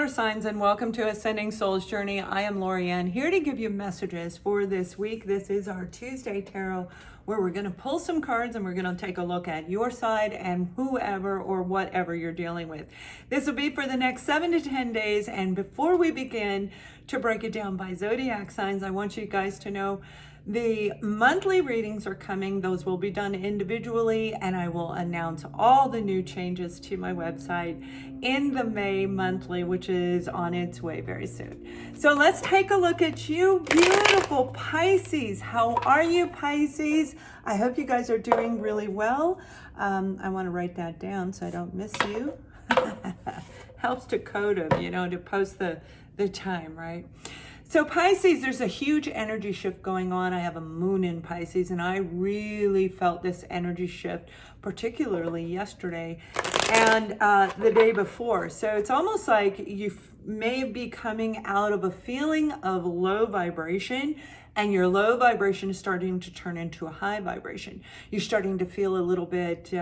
water signs, and welcome to Ascending Souls Journey. I am Lorianne, here to give you messages for this week. This is our Tuesday Tarot, where we're going to pull some cards and we're going to take a look at your side and whoever or whatever you're dealing with. This will be for the next 7 to 10 days. And before we begin to break it down by zodiac signs, I want you guys to know the monthly readings are coming. Those will be done individually, and I will announce all the new changes to my website in the May monthly, which is on its way very soon. So let's take a look at you, beautiful Pisces. How are you, Pisces? I hope you guys are doing really well. I want to write that down so I don't miss you. Helps to code them, you know, to post the time, right? So Pisces, there's a huge energy shift going on. I have a moon in Pisces, and I really felt this energy shift, particularly yesterday and the day before. So it's almost like you may be coming out of a feeling of low vibration, and your low vibration is starting to turn into a high vibration. You're starting to feel a little bit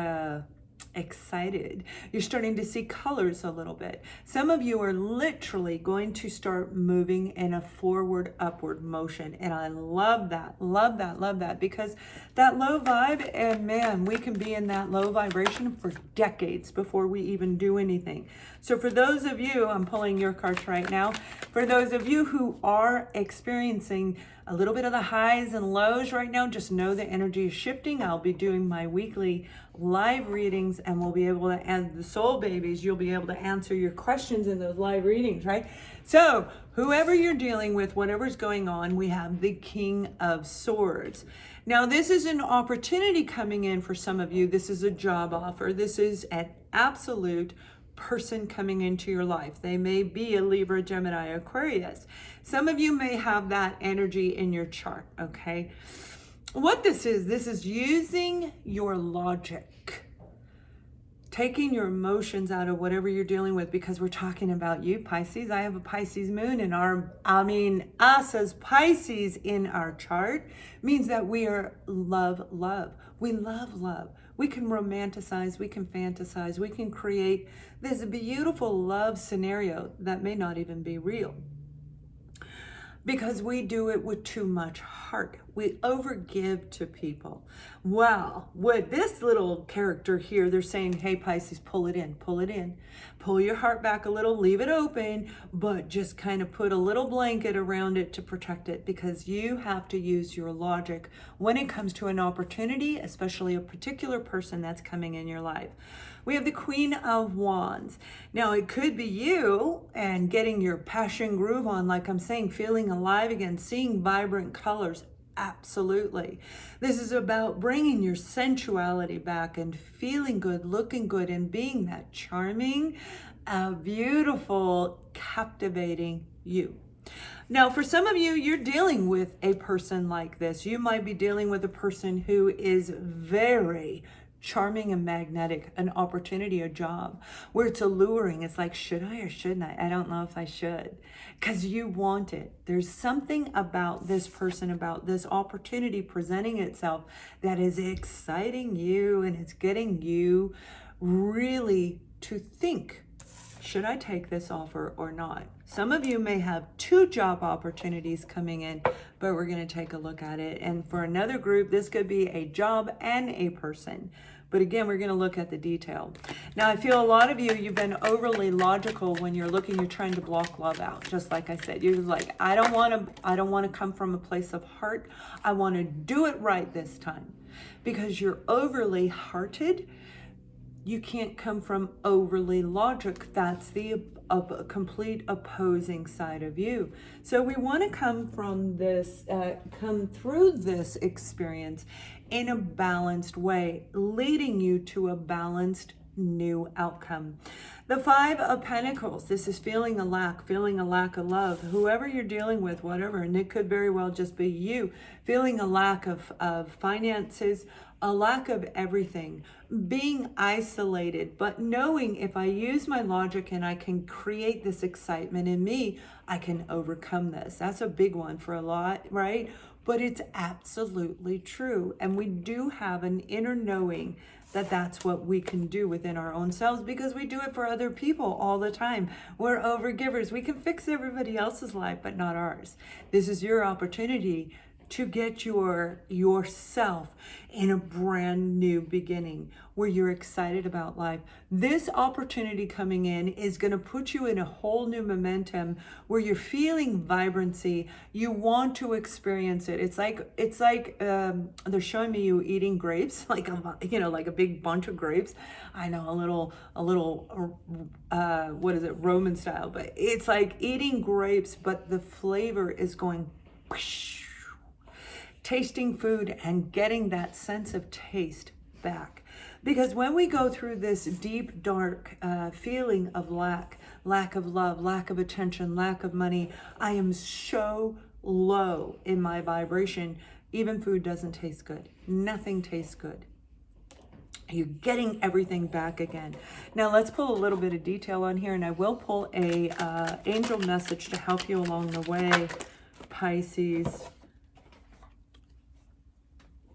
excited. You're starting to see colors a little bit. Some of you are literally going to start moving in a forward upward motion, and I love that, because that low vibe, and man, we can be in that low vibration for decades before we even do anything. So for those of you, I'm pulling your cards right now, for those of you who are experiencing a little bit of the highs and lows right now, just know the energy is shifting. I'll be doing my weekly live readings, and we'll be able to, as the soul babies, you'll be able to answer your questions in those live readings, right? So whoever you're dealing with, whatever's going on, we have the King of Swords. Now, this is an opportunity coming in for some of you. This is a job offer. This is an absolute person coming into your life. They may be a Libra, Gemini, Aquarius. Some of you may have that energy in your chart, okay? What this is using your logic, taking your emotions out of whatever you're dealing with, because we're talking about you, Pisces. I have a Pisces moon in us as Pisces in our chart means that we are love. We love. We can romanticize, we can fantasize, we can create this beautiful love scenario that may not even be real, because we do it with too much heart. We overgive to people. Well, with this little character here, they're saying, hey, Pisces, pull it in. Pull your heart back a little, leave it open, but just kind of put a little blanket around it to protect it, because you have to use your logic when it comes to an opportunity, especially a particular person that's coming in your life. We have the Queen of Wands. Now, it could be you and getting your passion groove on, like I'm saying, feeling alive again, seeing vibrant colors. Absolutely. This is about bringing your sensuality back and feeling good, looking good, and being that charming, beautiful, captivating you. Now, for some of you, you're dealing with a person like this. You might be dealing with a person who is very charming and magnetic, an opportunity, a job where it's alluring. It's like, should I or shouldn't I? I don't know if I should, because you want it. There's something about this person, about this opportunity presenting itself that is exciting you, and it's getting you really to think, should I take this offer or not? Some of you may have 2 job opportunities coming in, but we're going to take a look at it. And for another group, this could be a job and a person. But again, we're going to look at the detail. Now, I feel a lot of you, you've been overly logical when you're trying to block love out. Just like I said, you're like, I don't want to come from a place of heart. I want to do it right this time. Because you're overly hearted, you can't come from overly logic. That's the complete opposing side of you. So we want to come through this experience in a balanced way, leading you to a balanced new outcome. The 5 of Pentacles, this is feeling a lack of love. Whoever you're dealing with, whatever, and it could very well just be you, feeling a lack of finances, a lack of everything, being isolated, but knowing if I use my logic and I can create this excitement in me, I can overcome this. That's a big one for a lot, right? But it's absolutely true. And we do have an inner knowing that that's what we can do within our own selves, because we do it for other people all the time. We're overgivers. We can fix everybody else's life, but not ours. This is your opportunity to get yourself in a brand new beginning where you're excited about life. This opportunity coming in is going to put you in a whole new momentum where you're feeling vibrancy. You want to experience it. It's like they're showing me you eating grapes, like a big bunch of grapes. I know, a little what is it, Roman style, but it's like eating grapes, but the flavor is going whoosh. Tasting food and getting that sense of taste back. Because when we go through this deep, dark feeling of lack of love, lack of attention, lack of money, I am so low in my vibration, even food doesn't taste good. Nothing tastes good. You're getting everything back again. Now let's pull a little bit of detail on here, and I will pull a angel message to help you along the way, Pisces.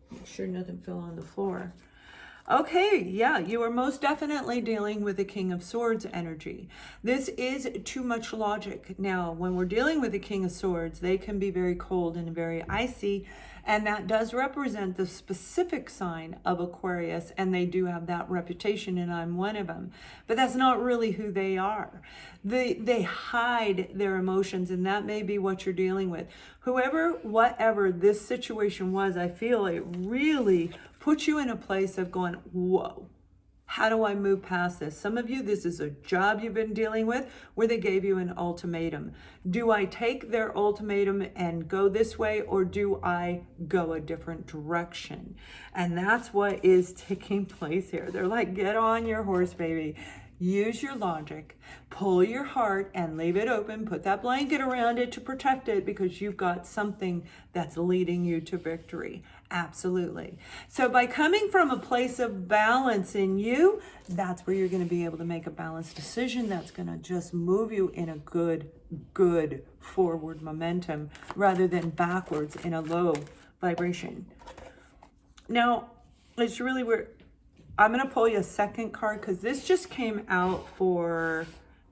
Make sure nothing fell on the floor. Okay, yeah, you are most definitely dealing with the King of Swords energy. This is too much logic. Now, when we're dealing with the King of Swords, they can be very cold and very icy, and that does represent the specific sign of Aquarius, and they do have that reputation, and I'm one of them. But that's not really who they are. They hide their emotions, and that may be what you're dealing with. Whatever this situation was, I feel it really puts you in a place of going, whoa, how do I move past this? Some of you, this is a job you've been dealing with where they gave you an ultimatum. Do I take their ultimatum and go this way, or do I go a different direction? And that's what is taking place here. They're like, get on your horse, baby. Use your logic, pull your heart and leave it open. Put that blanket around it to protect it, because you've got something that's leading you to victory. Absolutely. So by coming from a place of balance in you, that's where you're going to be able to make a balanced decision that's going to just move you in a good forward momentum rather than backwards in a low vibration. Now, it's really weird. I'm going to pull you a second card because this just came out for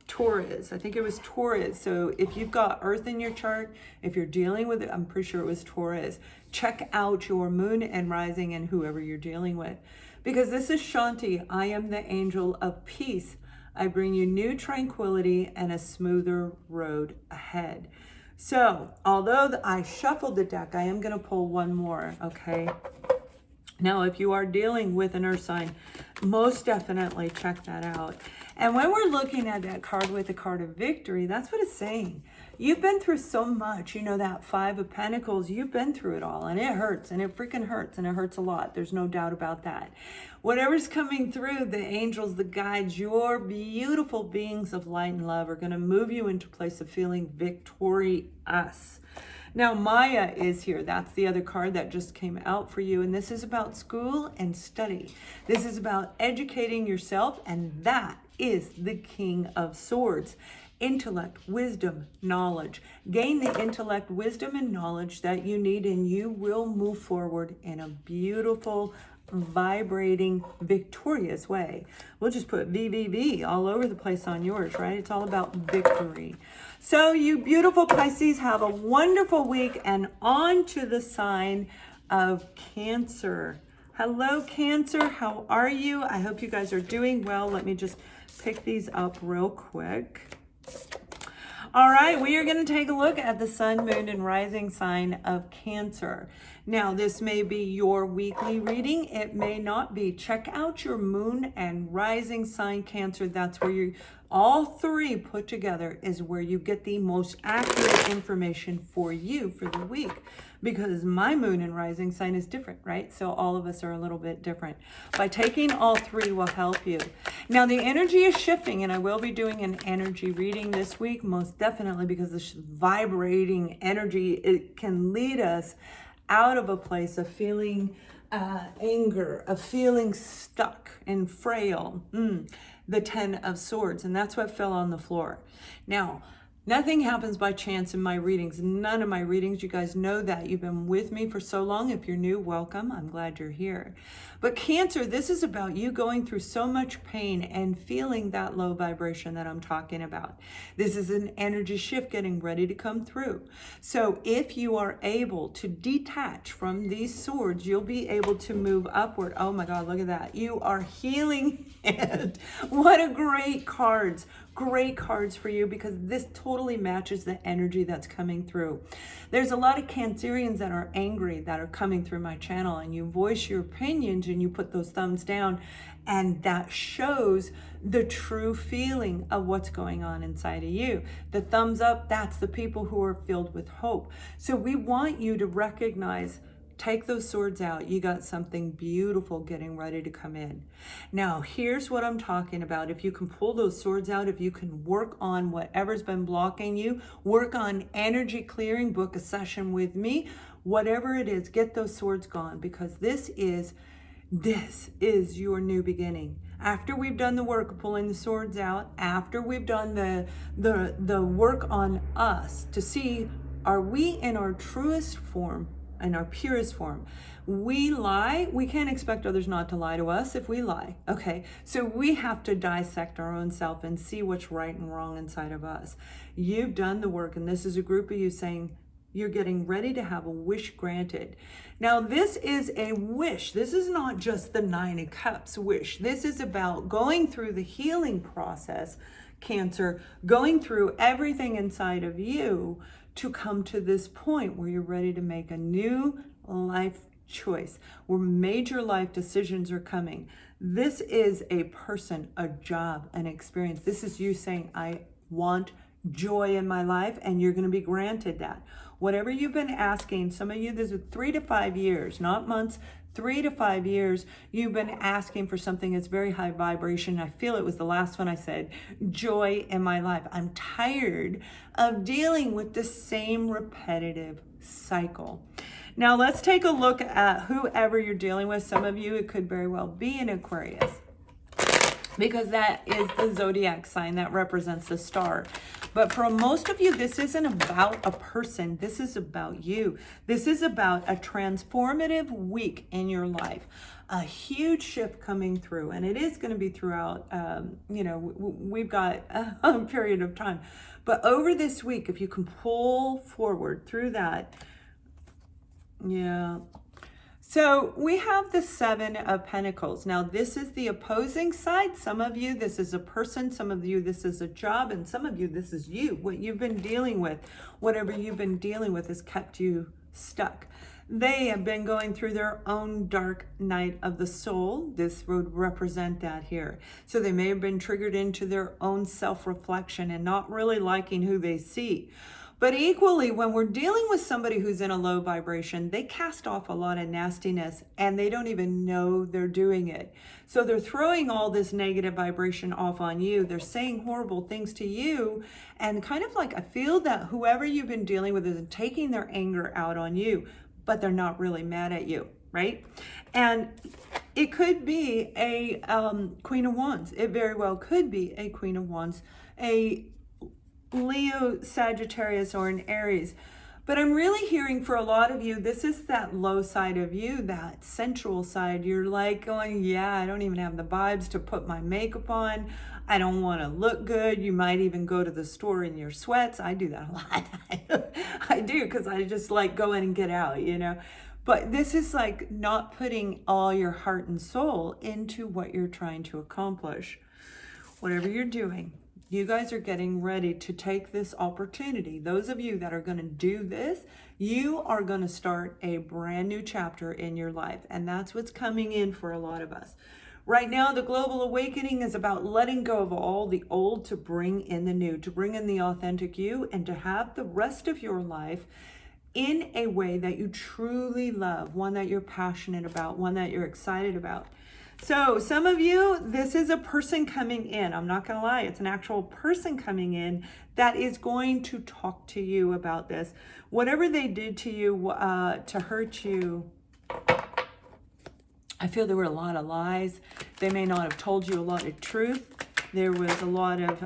Taurus. I think it was Taurus. So if you've got Earth in your chart, if you're dealing with it, I'm pretty sure it was Taurus. Check out your moon and rising and whoever you're dealing with. Because this is Shanti. I am the angel of peace. I bring you new tranquility and a smoother road ahead. So although I shuffled the deck, I am going to pull one more, okay? Now, if you are dealing with an earth sign, most definitely check that out. And when we're looking at that card with the card of victory, that's what it's saying. You've been through so much, you know, that Five of Pentacles, you've been through it all, and it hurts, and it freaking hurts, and it hurts a lot. There's no doubt about that. Whatever's coming through, the angels, the guides, your beautiful beings of light and love are going to move you into a place of feeling victorious. Now, Maya is here. That's the other card that just came out for you. And this is about school and study. This is about educating yourself. And that is the King of Swords. Intellect, wisdom, knowledge. Gain the intellect, wisdom, and knowledge that you need, and you will move forward in a beautiful, vibrating, victorious way. We'll just put VVV all over the place on yours, right? It's all about victory. So you beautiful Pisces, have a wonderful week, and on to the sign of Cancer. Hello, Cancer. How are you? I hope you guys are doing well. Let me just pick these up real quick. All right, we are going to take a look at the sun, moon, and rising sign of Cancer. Now, this may be your weekly reading. It may not be. Check out your moon and rising sign, Cancer. That's where you, all three put together is where you get the most accurate information for you for the week. Because my moon and rising sign is different, right? So all of us are a little bit different. By taking all three will help you. Now the energy is shifting, and I will be doing an energy reading this week, most definitely, because this vibrating energy, it can lead us out of a place of feeling anger, of feeling stuck and frail. The Ten of Swords, and that's what fell on the floor. Now, Nothing happens by chance in my readings. None of my readings. You guys know that. You've been with me for so long. If you're new, welcome. I'm glad you're here. But Cancer, this is about you going through so much pain and feeling that low vibration that I'm talking about. This is an energy shift getting ready to come through. So if you are able to detach from these swords, you'll be able to move upward. Oh my God, look at that. You are healing it. What a great cards. Great cards for you, because this totally matches the energy that's coming through. There's a lot of Cancerians that are angry that are coming through my channel, and you voice your opinions and you put those thumbs down, and that shows the true feeling of what's going on inside of you. The thumbs up, that's the people who are filled with hope. So we want you to recognize, take those swords out. You got something beautiful getting ready to come in. Now, here's what I'm talking about. If you can pull those swords out, if you can work on whatever's been blocking you, work on energy clearing, book a session with me, whatever it is, get those swords gone, because this is your new beginning. After we've done the work of pulling the swords out, after we've done the work on us to see, are we in our truest form, in our purest form? We lie, we can't expect others not to lie to us if we lie. Okay, so we have to dissect our own self and see what's right and wrong inside of us. You've done the work, and this is a group of you saying you're getting ready to have a wish granted. Now, this is a wish. This is not just the 9 of Cups wish. This is about going through the healing process, Cancer, going through everything inside of you to come to this point where you're ready to make a new life choice, where major life decisions are coming. This is a person, a job, an experience. This is you saying, I want joy in my life, and you're going to be granted that. Whatever you've been asking, some of you, this is 3 to 5 years, not months, 3 to 5 years, you've been asking for something that's very high vibration. I feel it was the last one I said, joy in my life. I'm tired of dealing with the same repetitive cycle. Now let's take a look at whoever you're dealing with. Some of you, it could very well be an Aquarius, because that is the zodiac sign that represents the star. But for most of you, this isn't about a person. This is about you. This is about a transformative week in your life. A huge shift coming through. And it is going to be throughout, we've got a period of time. But over this week, if you can pull forward through that, yeah. So we have the 7 of Pentacles. Now, this is the opposing side. Some of you, this is a person. Some of you, this is a job. And some of you, this is you. What you've been dealing with, whatever you've been dealing with has kept you stuck. They have been going through their own dark night of the soul. This would represent that here. So they may have been triggered into their own self-reflection and not really liking who they see. But equally, when we're dealing with somebody who's in a low vibration, they cast off a lot of nastiness and they don't even know they're doing it. So they're throwing all this negative vibration off on you. They're saying horrible things to you. And kind of like, I feel that whoever you've been dealing with is taking their anger out on you, but they're not really mad at you, right? And it could be a Queen of Wands. It very well could be a Queen of Wands, a Leo, Sagittarius, or an Aries. But I'm really hearing for a lot of you, this is that low side of you, that sensual side. You're like going, yeah, I don't even have the vibes to put my makeup on. I don't want to look good. You might even go to the store in your sweats. I do that a lot. I do, because I just like go in and get out, But this is like not putting all your heart and soul into what you're trying to accomplish. Whatever you're doing, you guys are getting ready to take this opportunity. Those of you that are going to do this, you are going to start a brand new chapter in your life. And that's what's coming in for a lot of us. Right now, the global awakening is about letting go of all the old to bring in the new, to bring in the authentic you, and to have the rest of your life in a way that you truly love, one that you're passionate about, one that you're excited about. So some of you, this is a person coming in. I'm not going to lie. It's an actual person coming in that is going to talk to you about this. Whatever they did to you to hurt you, I feel there were a lot of lies. They may not have told you a lot of truth. There was a lot of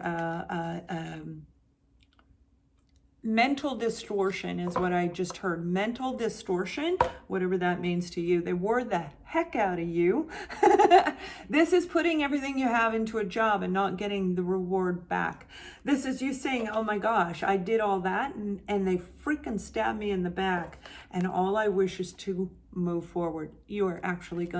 mental distortion is what I just heard. Mental distortion, whatever that means to you. They wore the heck out of you. This is putting everything you have into a job and not getting the reward back. This is you saying, oh my gosh, I did all that and they freaking stabbed me in the back. And all I wish is to move forward. You are actually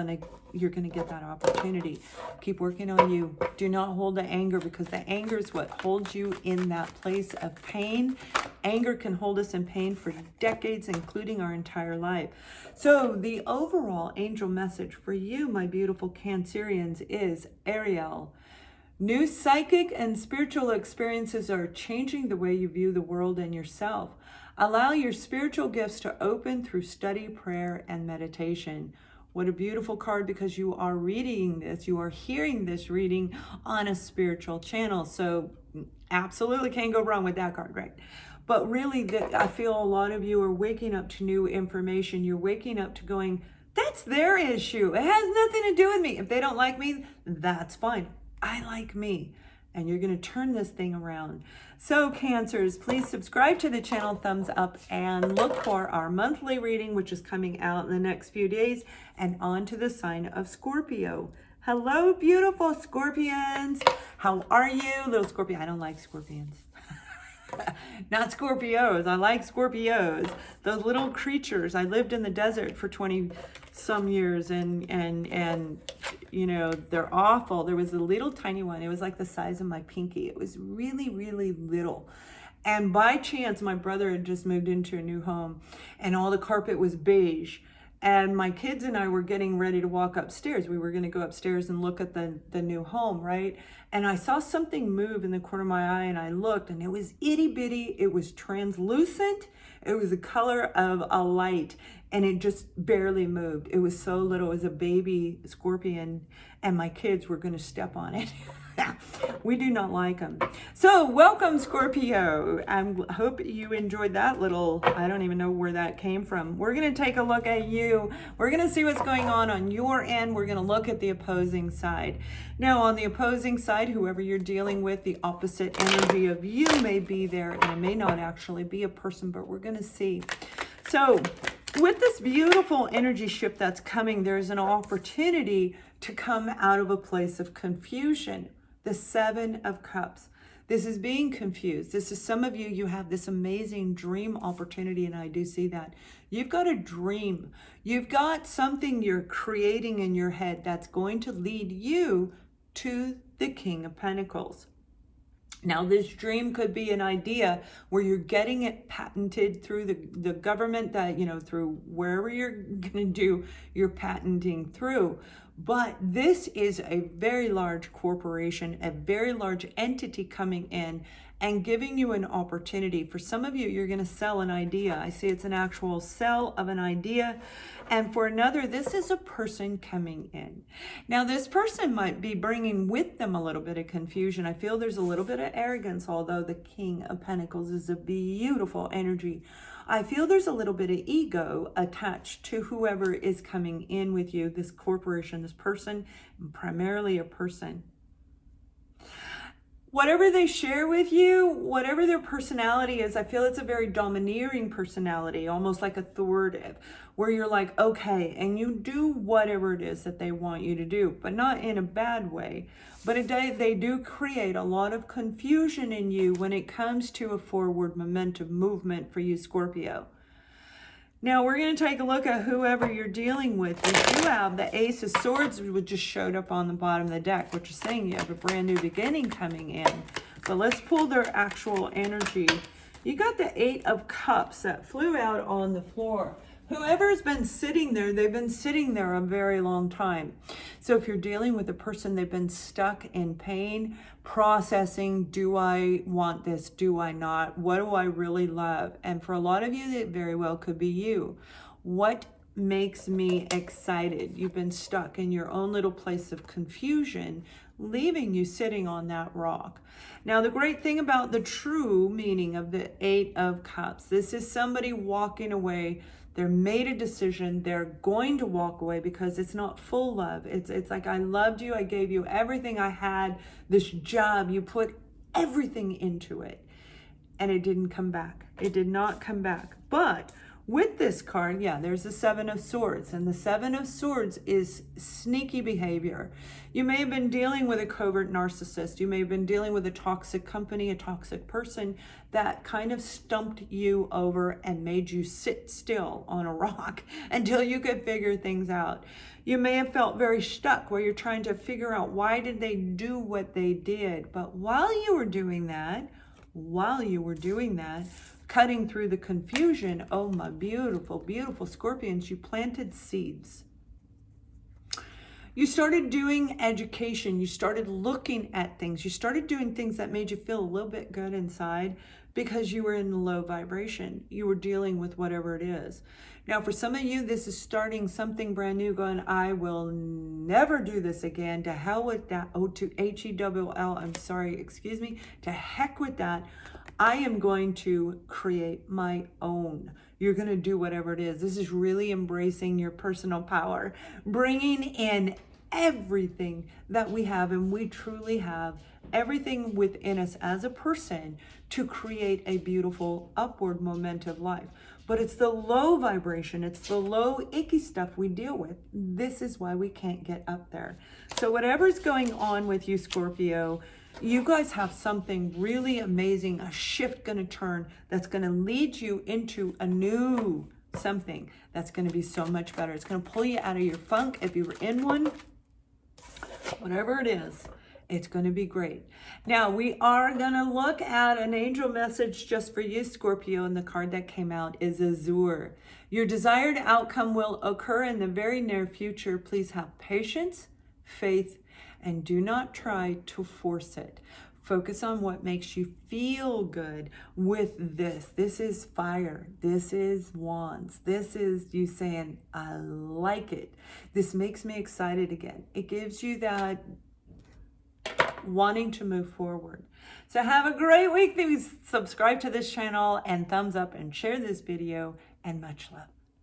you're gonna get that opportunity. Keep working on you. Do not hold the anger, because the anger is what holds you in that place of pain. Anger can hold us in pain for decades, including our entire life. So the overall angel message for you, my beautiful Cancerians, is Ariel. New psychic and spiritual experiences are changing the way you view the world and yourself. Allow your spiritual gifts to open through study, prayer, and meditation. What a beautiful card, because you are reading this, you are hearing this reading on a spiritual channel. So absolutely can't go wrong with that card, right? But really, I feel a lot of you are waking up to new information. You're waking up to going, that's their issue. It has nothing to do with me. If they don't like me, that's fine. I like me. And you're going to turn this thing around. So Cancers, please subscribe to the channel, thumbs up, and look for our monthly reading, which is coming out in the next few days, and on to the sign of Scorpio. Hello, beautiful Scorpions. How are you? Little Scorpio. I don't like Scorpions. Not Scorpios. I like Scorpios. Those little creatures. I lived in the desert for 20 some years and you know, they're awful. There was a little tiny one. It was like the size of my pinky. It was really, really little. And by chance, my brother had just moved into a new home and all the carpet was beige. And my kids and I were getting ready to walk upstairs. We were going to go upstairs and look at the new home, right? And I saw something move in the corner of my eye, and I looked, and it was itty bitty. It was translucent. It was the color of a light, and it just barely moved. It was so little. It was a baby scorpion, and my kids were going to step on it. We do not like them. So welcome, Scorpio. I hope you enjoyed that little, I don't even know where that came from. We're going to take a look at you. We're going to see what's going on your end. We're going to look at the opposing side. Now, on the opposing side, whoever you're dealing with, the opposite energy of you may be there, and it may not actually be a person, but we're going to see. So with this beautiful energy shift that's coming, there's an opportunity to come out of a place of confusion. The Seven of Cups. This is being confused. This is some of you, you have this amazing dream opportunity, and I do see that. You've got a dream. You've got something you're creating in your head that's going to lead you to the King of Pentacles. Now, this dream could be an idea where you're getting it patented through the government, that, you know, through wherever you're going to do your patenting through. But this is a very large corporation, a very large entity coming in and giving you an opportunity. For some of you, you're going to sell an idea. I see it's an actual sell of an idea. And for another, this is a person coming in. Now, this person might be bringing with them a little bit of confusion. I feel there's a little bit of arrogance, although the King of Pentacles is a beautiful energy. I feel there's a little bit of ego attached to whoever is coming in with you, this corporation, this person, primarily a person. Whatever they share with you, whatever their personality is, I feel it's a very domineering personality, almost like authoritative, where you're like, okay, and you do whatever it is that they want you to do, but not in a bad way. But they do create a lot of confusion in you when it comes to a forward momentum movement for you, Scorpio. Now, we're going to take a look at whoever you're dealing with. You do have the Ace of Swords, which just showed up on the bottom of the deck, which is saying you have a brand new beginning coming in. But let's pull their actual energy. You got the Eight of Cups that flew out on the floor. Whoever's been sitting there, they've been sitting there a very long time. So if you're dealing with a person, they've been stuck in pain, processing, do I want this? Do I not? What do I really love? And for a lot of you, that very well could be you. What makes me excited? You've been stuck in your own little place of confusion, leaving you sitting on that rock. Now, the great thing about the true meaning of the Eight of Cups, this is somebody walking away. They're made a decision. They're going to walk away because it's not full love. It's like, I loved you. I gave you everything I had. This job, you put everything into it. and it didn't come back. It did not come back. But with this card, yeah, there's the Seven of Swords, and the Seven of Swords is sneaky behavior. You may have been dealing with a covert narcissist. You may have been dealing with a toxic company, a toxic person that kind of stumped you over and made you sit still on a rock until you could figure things out. You may have felt very stuck where you're trying to figure out why did they do what they did. But while you were doing that, cutting through the confusion, oh my beautiful, beautiful Scorpions, you planted seeds. You started doing education. You started looking at things. You started doing things that made you feel a little bit good inside because you were in low vibration. You were dealing with whatever it is. Now, for some of you, this is starting something brand new, going, I will never do this again. To hell with that. Oh, to H-E-double-L. I'm sorry, excuse me. To heck with that. I am going to create my own. You're going to do whatever it is. This is really embracing your personal power, bringing in everything that we have, and we truly have everything within us as a person to create a beautiful upward momentum life. But it's the low vibration, it's the low icky stuff we deal with. This is why we can't get up there. So whatever's going on with you, Scorpio, you guys have something really amazing, a shift going to turn that's going to lead you into a new something that's going to be so much better. It's going to pull you out of your funk if you were in one. Whatever it is, it's going to be great. Now, we are going to look at an angel message just for you, Scorpio, and the card that came out is Azure. Your desired outcome will occur in the very near future. Please have patience, faith, and do not try to force it. Focus on what makes you feel good with this. This is fire. This is wands. This is you saying, I like it. This makes me excited again. It gives you that wanting to move forward. So have a great week. Please subscribe to this channel and thumbs up and share this video, and much love.